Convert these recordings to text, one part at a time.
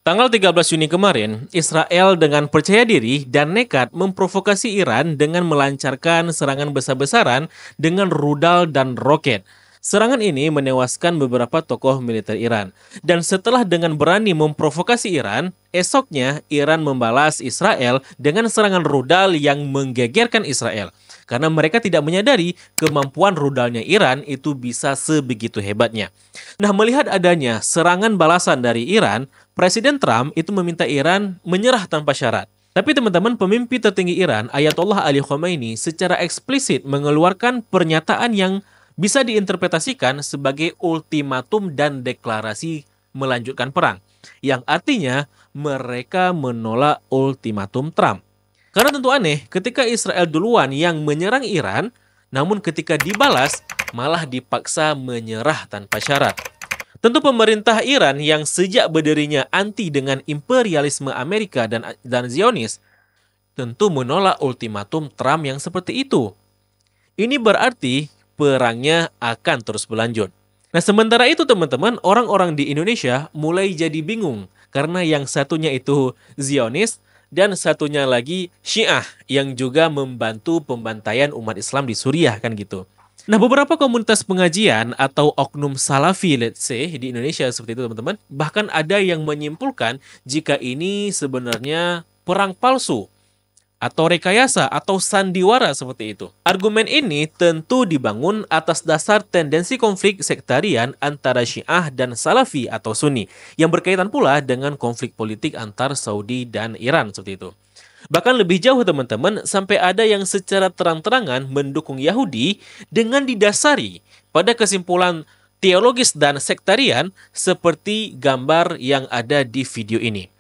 Tanggal 13 Juni kemarin, Israel dengan percaya diri dan nekat memprovokasi Iran dengan melancarkan serangan besar-besaran dengan rudal dan roket. Serangan ini menewaskan beberapa tokoh militer Iran. Dan setelah dengan berani memprovokasi Iran, esoknya Iran membalas Israel dengan serangan rudal yang menggegerkan Israel. Karena mereka tidak menyadari kemampuan rudalnya Iran itu bisa sebegitu hebatnya. Nah, melihat adanya serangan balasan dari Iran, Presiden Trump itu meminta Iran menyerah tanpa syarat. Tapi teman-teman, pemimpin tertinggi Iran, Ayatollah Ali Khamenei, secara eksplisit mengeluarkan pernyataan yang bisa diinterpretasikan sebagai ultimatum dan deklarasi melanjutkan perang. Yang artinya mereka menolak ultimatum Trump. Karena tentu aneh, ketika Israel duluan yang menyerang Iran, namun ketika dibalas, malah dipaksa menyerah tanpa syarat. Tentu pemerintah Iran yang sejak berdirinya anti dengan imperialisme Amerika dan Zionis, tentu menolak ultimatum Trump yang seperti itu. Ini berarti perangnya akan terus berlanjut. Nah, sementara itu teman-teman, orang-orang di Indonesia mulai jadi bingung karena yang satunya itu Zionis dan satunya lagi Syiah yang juga membantu pembantaian umat Islam di Suriah kan gitu. Nah, beberapa komunitas pengajian atau oknum salafi let's say di Indonesia seperti itu teman-teman, bahkan ada yang menyimpulkan jika ini sebenarnya perang palsu atau rekayasa, atau sandiwara seperti itu. Argumen ini tentu dibangun atas dasar tendensi konflik sektarian antara Syiah dan Salafi atau Sunni, yang berkaitan pula dengan konflik politik antar Saudi dan Iran seperti itu. Bahkan lebih jauh teman-teman, sampai ada yang secara terang-terangan mendukung Yahudi dengan didasari pada kesimpulan teologis dan sektarian seperti gambar yang ada di video ini.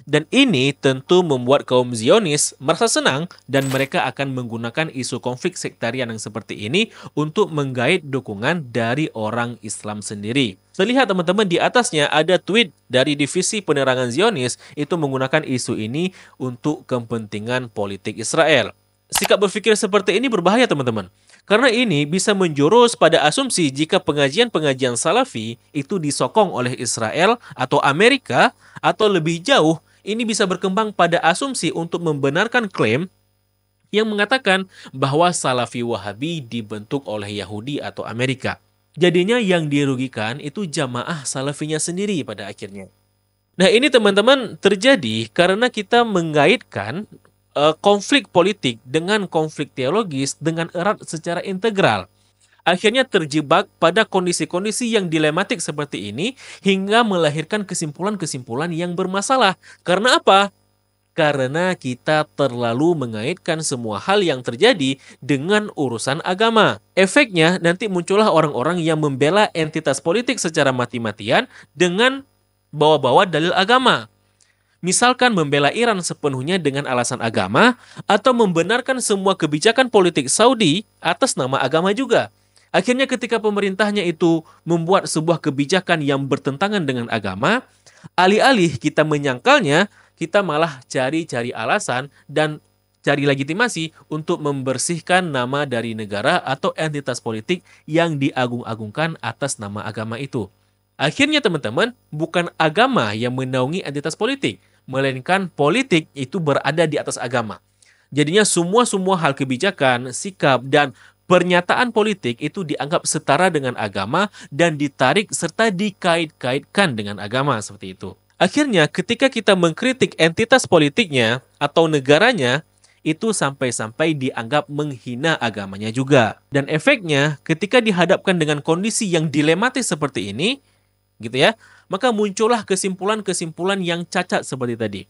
Dan ini tentu membuat kaum Zionis merasa senang dan mereka akan menggunakan isu konflik sektarian yang seperti ini untuk menggait dukungan dari orang Islam sendiri. Terlihat teman-teman di atasnya ada tweet dari Divisi Penerangan Zionis itu menggunakan isu ini untuk kepentingan politik Israel. Sikap berpikir seperti ini berbahaya teman-teman. Karena ini bisa menjurus pada asumsi jika pengajian-pengajian Salafi itu disokong oleh Israel atau Amerika atau lebih jauh ini bisa berkembang pada asumsi untuk membenarkan klaim yang mengatakan bahwa Salafi Wahabi dibentuk oleh Yahudi atau Amerika. Jadinya yang dirugikan itu jamaah Salafinya sendiri pada akhirnya. Nah, ini teman-teman terjadi karena kita mengaitkan konflik politik dengan konflik teologis dengan erat secara integral. Akhirnya terjebak pada kondisi-kondisi yang dilematik seperti ini hingga melahirkan kesimpulan-kesimpulan yang bermasalah. Karena apa? Karena kita terlalu mengaitkan semua hal yang terjadi dengan urusan agama. Efeknya nanti muncullah orang-orang yang membela entitas politik secara mati-matian dengan bawa-bawa dalil agama. Misalkan membela Iran sepenuhnya dengan alasan agama atau membenarkan semua kebijakan politik Saudi atas nama agama juga. Akhirnya ketika pemerintahnya itu membuat sebuah kebijakan yang bertentangan dengan agama, alih-alih kita menyangkalnya, kita malah cari-cari alasan dan cari legitimasi untuk membersihkan nama dari negara atau entitas politik yang diagung-agungkan atas nama agama itu. Akhirnya teman-teman, bukan agama yang menaungi entitas politik, melainkan politik itu berada di atas agama. Jadinya semua hal kebijakan, sikap, dan pernyataan politik itu dianggap setara dengan agama dan ditarik serta dikait-kaitkan dengan agama seperti itu. Akhirnya ketika kita mengkritik entitas politiknya atau negaranya, itu sampai-sampai dianggap menghina agamanya juga. Dan efeknya ketika dihadapkan dengan kondisi yang dilematis seperti ini, gitu ya, maka muncullah kesimpulan-kesimpulan yang cacat seperti tadi.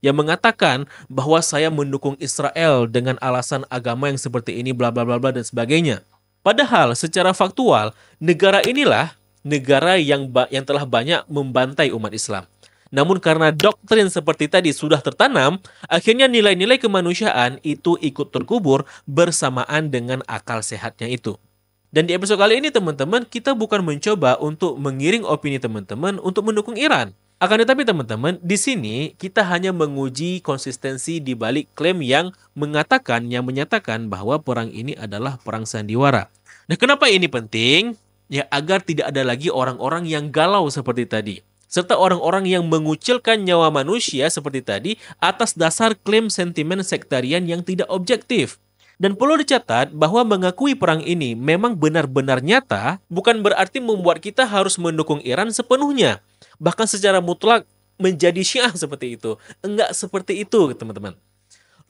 Yang mengatakan bahwa saya mendukung Israel dengan alasan agama yang seperti ini, bla bla bla bla dan sebagainya. Padahal secara faktual, negara inilah negara yang telah banyak membantai umat Islam. Namun karena doktrin seperti tadi sudah tertanam, akhirnya nilai-nilai kemanusiaan itu ikut terkubur bersamaan dengan akal sehatnya itu. Dan di episode kali ini teman-teman, kita bukan mencoba untuk mengiring opini teman-teman untuk mendukung Iran. Akan tetapi teman-teman, di sini kita hanya menguji konsistensi di balik klaim yang menyatakan bahwa perang ini adalah perang sandiwara. Nah, kenapa ini penting? Ya, agar tidak ada lagi orang-orang yang galau seperti tadi. serta orang-orang yang mengucilkan nyawa manusia seperti tadi atas dasar klaim sentimen sektarian yang tidak objektif. Dan perlu dicatat bahwa mengakui perang ini memang benar-benar nyata bukan berarti membuat kita harus mendukung Iran sepenuhnya, bahkan secara mutlak menjadi Syiah seperti itu. Enggak seperti itu, teman-teman.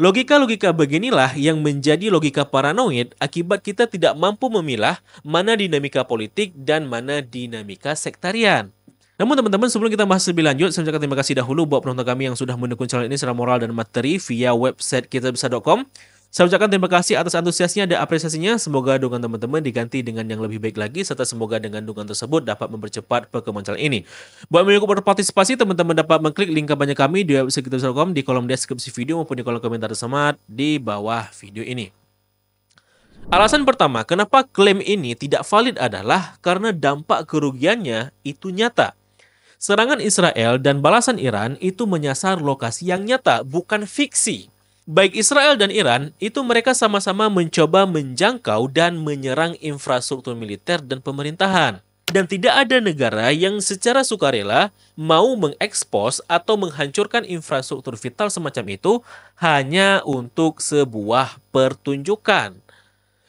Logika-logika beginilah yang menjadi logika paranoid akibat kita tidak mampu memilah mana dinamika politik dan mana dinamika sektarian. Namun teman-teman, sebelum kita bahas lebih lanjut, saya ucapkan terima kasih dahulu buat penonton kami yang sudah mendukung channel ini secara moral dan materi via website kitabisa.com. Saya ucapkan terima kasih atas antusiasnya dan apresiasinya. Semoga dukungan teman-teman diganti dengan yang lebih baik lagi, serta semoga dengan dukungan tersebut dapat mempercepat perkembangan channel ini. Buat mendukung berpartisipasi, teman-teman dapat mengklik link kampanye kami di website kitabisa.com di kolom deskripsi video maupun di kolom komentar tersemat di bawah video ini. Alasan pertama, kenapa klaim ini tidak valid adalah karena dampak kerugiannya itu nyata. Serangan Israel dan balasan Iran itu menyasar lokasi yang nyata, bukan fiksi. Baik Israel dan Iran, itu mereka sama-sama mencoba menjangkau dan menyerang infrastruktur militer dan pemerintahan. Dan tidak ada negara yang secara sukarela mau mengekspos atau menghancurkan infrastruktur vital semacam itu hanya untuk sebuah pertunjukan.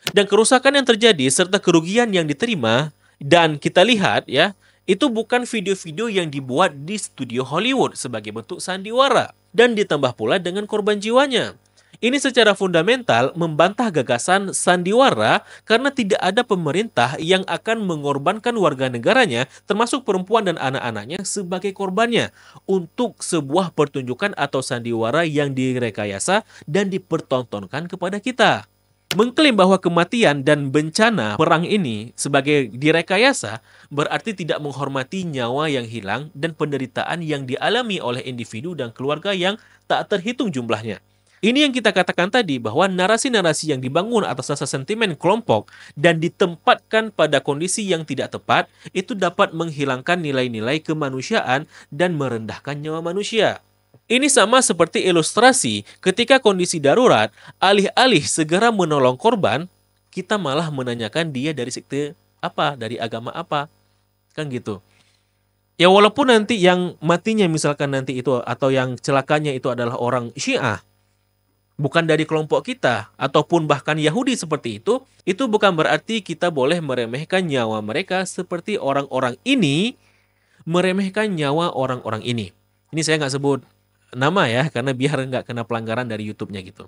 Dan kerusakan yang terjadi serta kerugian yang diterima, dan kita lihat ya, itu bukan video-video yang dibuat di studio Hollywood sebagai bentuk sandiwara. Dan ditambah pula dengan korban jiwanya. Ini secara fundamental membantah gagasan sandiwara karena tidak ada pemerintah yang akan mengorbankan warga negaranya, termasuk perempuan dan anak-anaknya sebagai korbannya, untuk sebuah pertunjukan atau sandiwara yang direkayasa dan dipertontonkan kepada kita. Mengklaim bahwa kematian dan bencana perang ini sebagai direkayasa berarti tidak menghormati nyawa yang hilang dan penderitaan yang dialami oleh individu dan keluarga yang tak terhitung jumlahnya. Ini yang kita katakan tadi bahwa narasi-narasi yang dibangun atas dasar sentimen kelompok dan ditempatkan pada kondisi yang tidak tepat itu dapat menghilangkan nilai-nilai kemanusiaan dan merendahkan nyawa manusia. Ini sama seperti ilustrasi ketika kondisi darurat, alih-alih segera menolong korban, kita malah menanyakan dia dari sekte apa, dari agama apa. Kan gitu. Ya walaupun nanti yang matinya misalkan nanti itu atau yang celakanya itu adalah orang Syiah, bukan dari kelompok kita, ataupun bahkan Yahudi seperti itu bukan berarti kita boleh meremehkan nyawa mereka seperti orang-orang ini meremehkan nyawa orang-orang ini. Ini saya nggak sebut nama ya, karena biar nggak kena pelanggaran dari YouTube-nya gitu.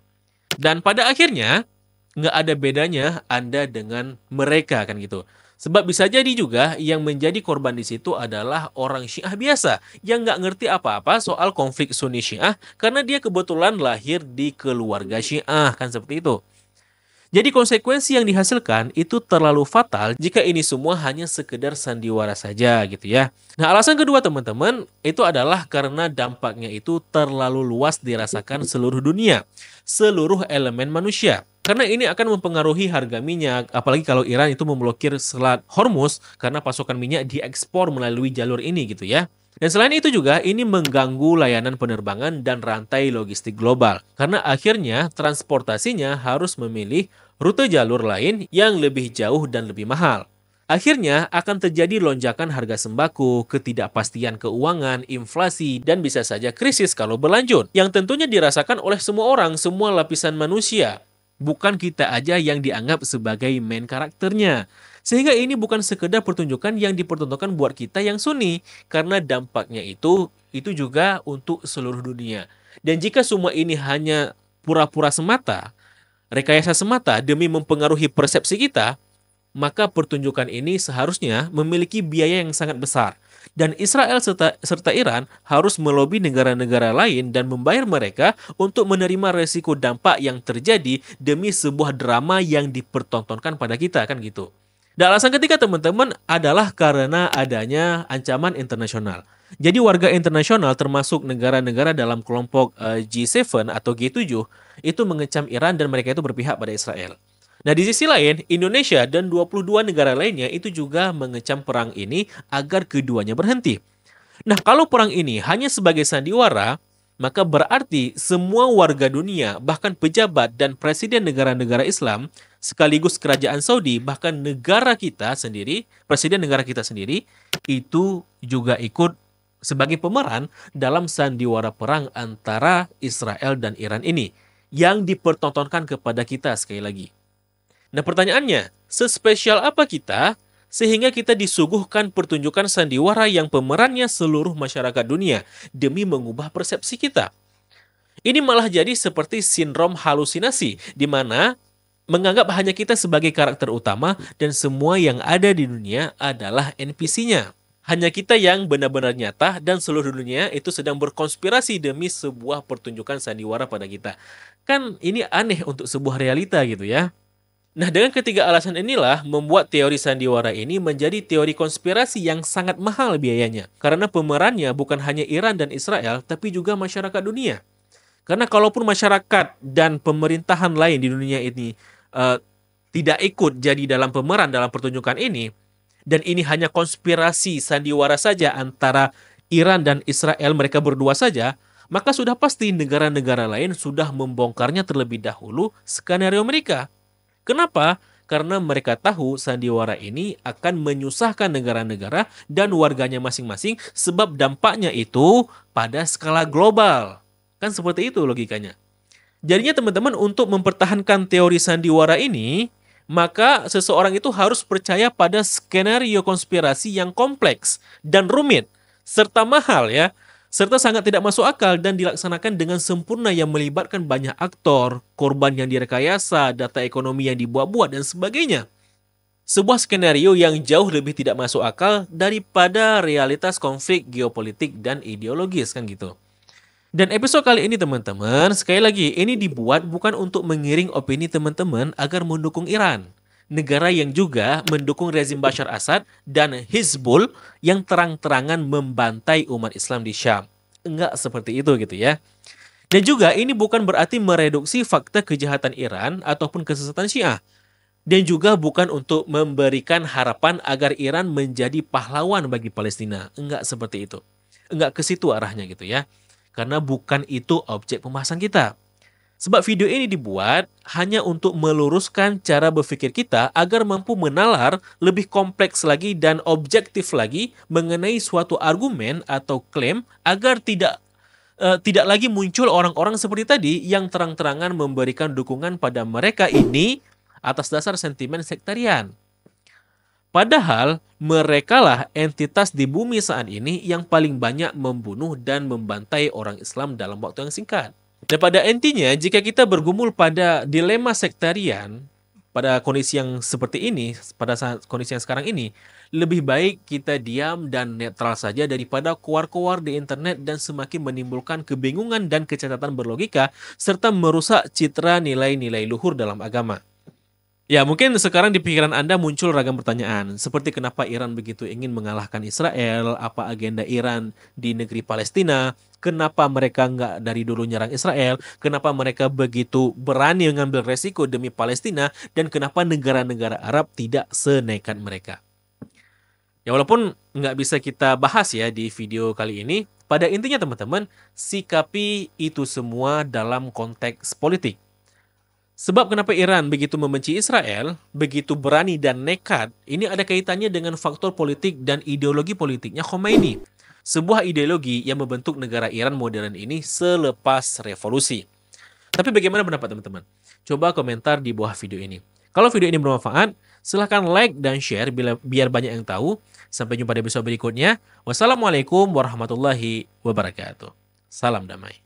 Dan pada akhirnya, nggak ada bedanya Anda dengan mereka kan gitu. Sebab bisa jadi juga yang menjadi korban di situ adalah orang Syiah biasa yang nggak ngerti apa-apa soal konflik Sunni Syiah karena dia kebetulan lahir di keluarga Syiah, kan seperti itu. Jadi konsekuensi yang dihasilkan itu terlalu fatal jika ini semua hanya sekedar sandiwara saja gitu ya. Nah, alasan kedua teman-teman itu adalah karena dampaknya itu terlalu luas dirasakan seluruh dunia, seluruh elemen manusia. Karena ini akan mempengaruhi harga minyak, apalagi kalau Iran itu memblokir Selat Hormuz karena pasokan minyak diekspor melalui jalur ini gitu ya. Dan selain itu juga ini mengganggu layanan penerbangan dan rantai logistik global. Karena akhirnya transportasinya harus memilih rute jalur lain yang lebih jauh dan lebih mahal. Akhirnya akan terjadi lonjakan harga sembako, ketidakpastian keuangan, inflasi, dan bisa saja krisis kalau berlanjut. Yang tentunya dirasakan oleh semua orang, semua lapisan manusia. Bukan kita aja yang dianggap sebagai main karakternya. Sehingga ini bukan sekedar pertunjukan yang dipertontonkan buat kita yang Sunni, karena dampaknya itu juga untuk seluruh dunia. Dan jika semua ini hanya pura-pura semata, rekayasa semata demi mempengaruhi persepsi kita, maka pertunjukan ini seharusnya memiliki biaya yang sangat besar. Dan Israel serta Iran harus melobi negara-negara lain dan membayar mereka untuk menerima resiko dampak yang terjadi demi sebuah drama yang dipertontonkan pada kita, kan gitu. Dan alasan ketiga teman-teman adalah karena adanya ancaman internasional. Jadi warga internasional termasuk negara-negara dalam kelompok G7 atau G7 itu mengecam Iran dan mereka itu berpihak pada Israel. Nah di sisi lain, Indonesia dan 22 negara lainnya itu juga mengecam perang ini agar keduanya berhenti. Nah kalau perang ini hanya sebagai sandiwara, maka berarti semua warga dunia, bahkan pejabat dan presiden negara-negara Islam, sekaligus kerajaan Saudi, bahkan negara kita sendiri, presiden negara kita sendiri, itu juga ikut sebagai pemeran dalam sandiwara perang antara Israel dan Iran ini yang dipertontonkan kepada kita sekali lagi. Nah, pertanyaannya, sespesial apa kita sehingga kita disuguhkan pertunjukan sandiwara yang pemerannya seluruh masyarakat dunia demi mengubah persepsi kita? Ini malah jadi seperti sindrom halusinasi, di mana menganggap hanya kita sebagai karakter utama dan semua yang ada di dunia adalah NPC-nya. Hanya kita yang benar-benar nyata dan seluruh dunia itu sedang berkonspirasi demi sebuah pertunjukan sandiwara pada kita. Kan ini aneh untuk sebuah realita gitu ya. Nah, dengan ketiga alasan inilah membuat teori sandiwara ini menjadi teori konspirasi yang sangat mahal biayanya. Karena pemerannya bukan hanya Iran dan Israel, tapi juga masyarakat dunia. Karena kalaupun masyarakat dan pemerintahan lain di dunia ini tidak ikut jadi dalam pemeran dalam pertunjukan ini, dan ini hanya konspirasi sandiwara saja antara Iran dan Israel, mereka berdua saja, maka sudah pasti negara-negara lain sudah membongkarnya terlebih dahulu skenario mereka. Kenapa? Karena mereka tahu sandiwara ini akan menyusahkan negara-negara dan warganya masing-masing sebab dampaknya itu pada skala global. Kan seperti itu logikanya. Jadinya teman-teman, untuk mempertahankan teori sandiwara ini, maka seseorang itu harus percaya pada skenario konspirasi yang kompleks dan rumit, serta mahal ya, serta sangat tidak masuk akal dan dilaksanakan dengan sempurna yang melibatkan banyak aktor, korban yang direkayasa, data ekonomi yang dibuat-buat, dan sebagainya. Sebuah skenario yang jauh lebih tidak masuk akal daripada realitas konflik geopolitik dan ideologis kan gitu. Dan episode kali ini teman-teman, sekali lagi, ini dibuat bukan untuk mengiring opini teman-teman agar mendukung Iran. Negara yang juga mendukung rezim Bashar Assad dan Hizbul yang terang-terangan membantai umat Islam di Syam. Enggak seperti itu gitu ya. Dan juga ini bukan berarti mereduksi fakta kejahatan Iran ataupun kesesatan Syiah. Dan juga bukan untuk memberikan harapan agar Iran menjadi pahlawan bagi Palestina. Enggak seperti itu. Enggak ke situ arahnya gitu ya. Karena bukan itu objek pembahasan kita. Sebab video ini dibuat hanya untuk meluruskan cara berpikir kita agar mampu menalar lebih kompleks lagi dan objektif lagi mengenai suatu argumen atau klaim agar tidak lagi muncul orang-orang seperti tadi yang terang-terangan memberikan dukungan pada mereka ini atas dasar sentimen sektarian. Padahal merekalah entitas di bumi saat ini yang paling banyak membunuh dan membantai orang Islam dalam waktu yang singkat. Dan pada intinya, jika kita bergumul pada dilema sektarian, pada kondisi yang seperti ini, pada saat kondisi yang sekarang ini, lebih baik kita diam dan netral saja daripada keluar-keluar di internet dan semakin menimbulkan kebingungan dan kecacatan berlogika, serta merusak citra nilai-nilai luhur dalam agama. Ya, mungkin sekarang di pikiran Anda muncul ragam pertanyaan, seperti kenapa Iran begitu ingin mengalahkan Israel, apa agenda Iran di negeri Palestina, kenapa mereka nggak dari dulu nyerang Israel, kenapa mereka begitu berani mengambil resiko demi Palestina, dan kenapa negara-negara Arab tidak senekat mereka. Ya, walaupun nggak bisa kita bahas ya di video kali ini, pada intinya teman-teman, sikapi itu semua dalam konteks politik. Sebab kenapa Iran begitu membenci Israel, begitu berani dan nekat, ini ada kaitannya dengan faktor politik dan ideologi politiknya Khomeini. Sebuah ideologi yang membentuk negara Iran modern ini selepas revolusi. Tapi bagaimana pendapat teman-teman? Coba komentar di bawah video ini. Kalau video ini bermanfaat, silahkan like dan share biar banyak yang tahu. Sampai jumpa di episode berikutnya. Wassalamualaikum warahmatullahi wabarakatuh. Salam damai.